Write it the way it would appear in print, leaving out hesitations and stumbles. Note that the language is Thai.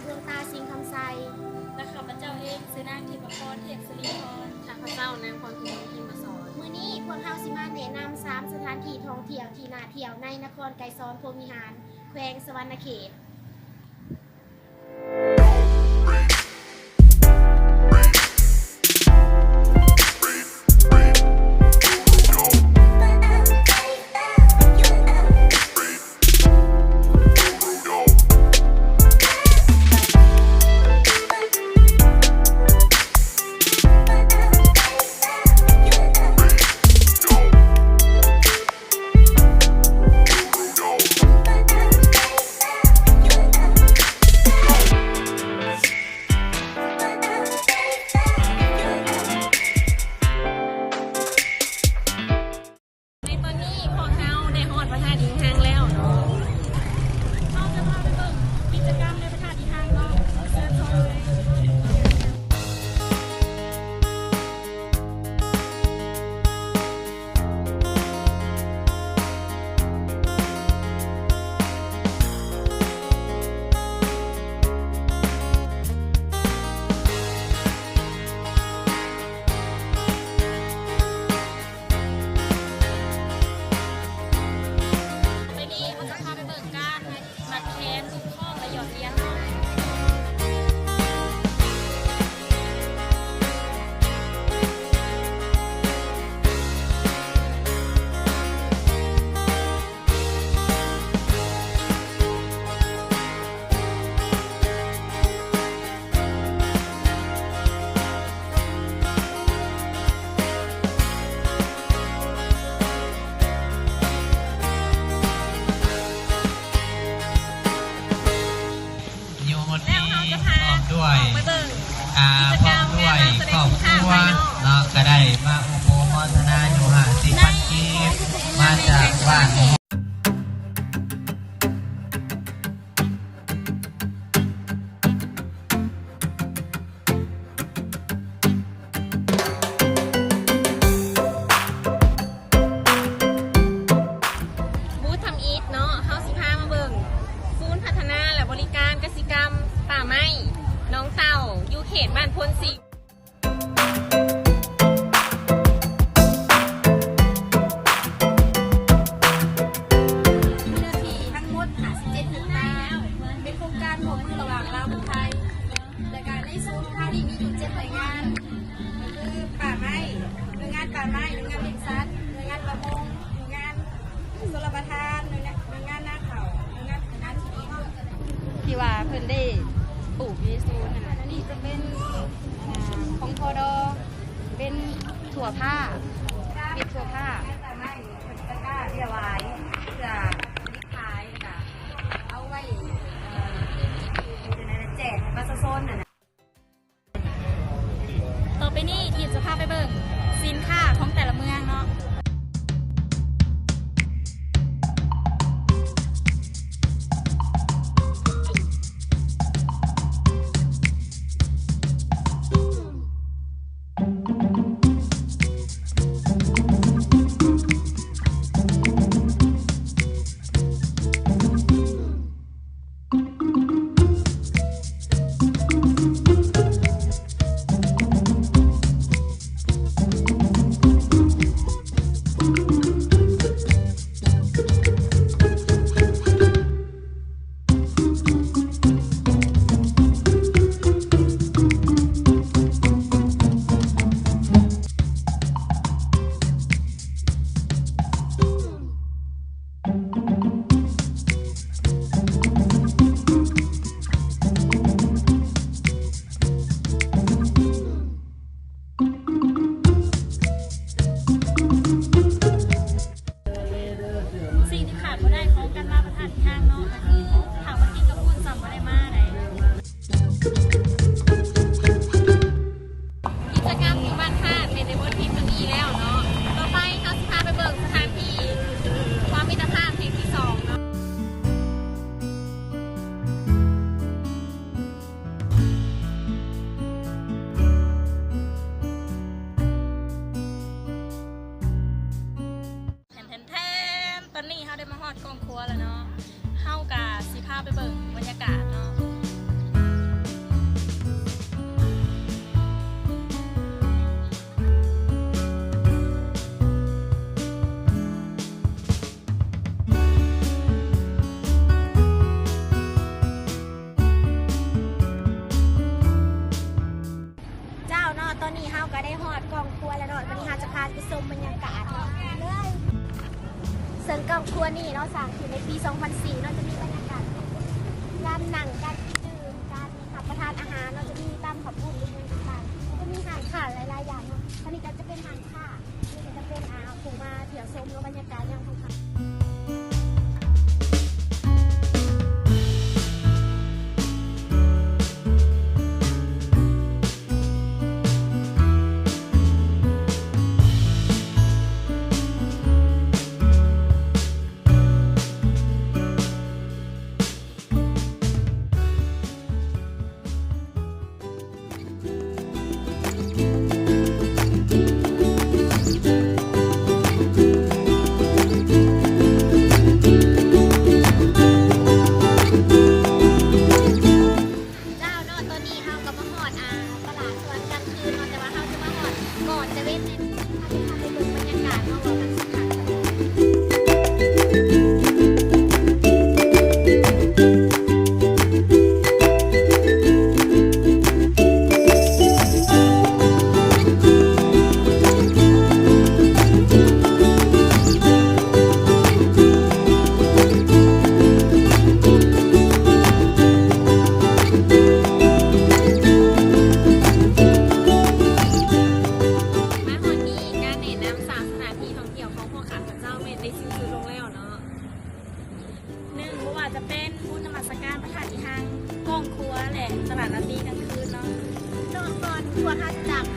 ดวงตาสิงห์คำไซและข้าพเจ้าเองซื้อนางทิพย์พรเทพศรีพรข้าพเจ้านางพรพิมพ์พิมพ์มาสอนมื้อนี้พวกเฮาสิมาแนะนำ3สถานที่ท่องเที่ยวที่น่าเที่ยวในนครไกรสอนพรหมวิหารแขวงสวรรณเขตด้วยพร้อมด้วยครอบครัวเนาะก็ได้มาอุปโภคนาอยู่50,000 กีบมาจากบ้านบูธทำอีทเนาะเฮาสิพามาเบิ่งศูนย์พัฒนาและบริการกสิกรรมป่าไม้น้องเต่าอยู่เขตบ้านพลสิทั้งหมด57เฮกตาร์เป็นโครงการร่วมมือระหว่างลาวกับไทยและการในศูนย์ของเรามีอยู่7หน่วยงานก็คือป่าไม้หน่วยงานป่าไม้หน่วยงานเลี้ยงสัตว์หน่วยงานประมงหน่วยงานชลประทานหน่วยงานนาเขาหน่วยงานการที่ดินที่ว่าเพิ่นได้ปลูกอยู่ในศูนย์นั่นน่ะ นี่จะเป็นของพอดอเป็นถั่วผ้าเป็นถั่วผ้าแต่ไม่เป็นตะกร้าเรียไว้เพื่อนิขายกับเอาไว้แจกให้ประชาชนน่ะ ต่อไปนี้ทีมจะพาไปเบิ่งสินค้าของแต่ละเมืองเนาะ เนาะสร้างขึ้นในปี 2004 เนาะจะมีบรรยากาศการนั่งการดื่มการรับประทานอาหารเนาะจะมีตามขับปุ่นด้วยต่างๆจะมีหางขาหลายๆอย่างเนาะอันนี้ก็จะเป็นหางขานี่ก็จะเป็นผู้มาเที่ยวชมเนาะบรรยากาศอย่างภูเขา เจ้าเนาะตอนนี้เฮาก็มาฮอดตลาดสวนกลางคืนเนาะแต่ว่าเฮาจะมาฮอดก่อนจะเว้นเนี่ยเฮาจะพาไปเบิ่งบรรยากาศเนาะว่ามันสิคักปานใด มาหอนนี้การแนะนำ3สถานที่ท่องเที่ยวของพวกข้าพเจ้าเมนได้สิ้นสุดลงแล้วเนาะ หนึ่งบ่ว่าจะเป็นบูธนมัสการพระธาตุอีหังกองครัวและตลาดนาตีกลางคืนเนาะ นอกก่อนทัวร์ทัศน์จากไป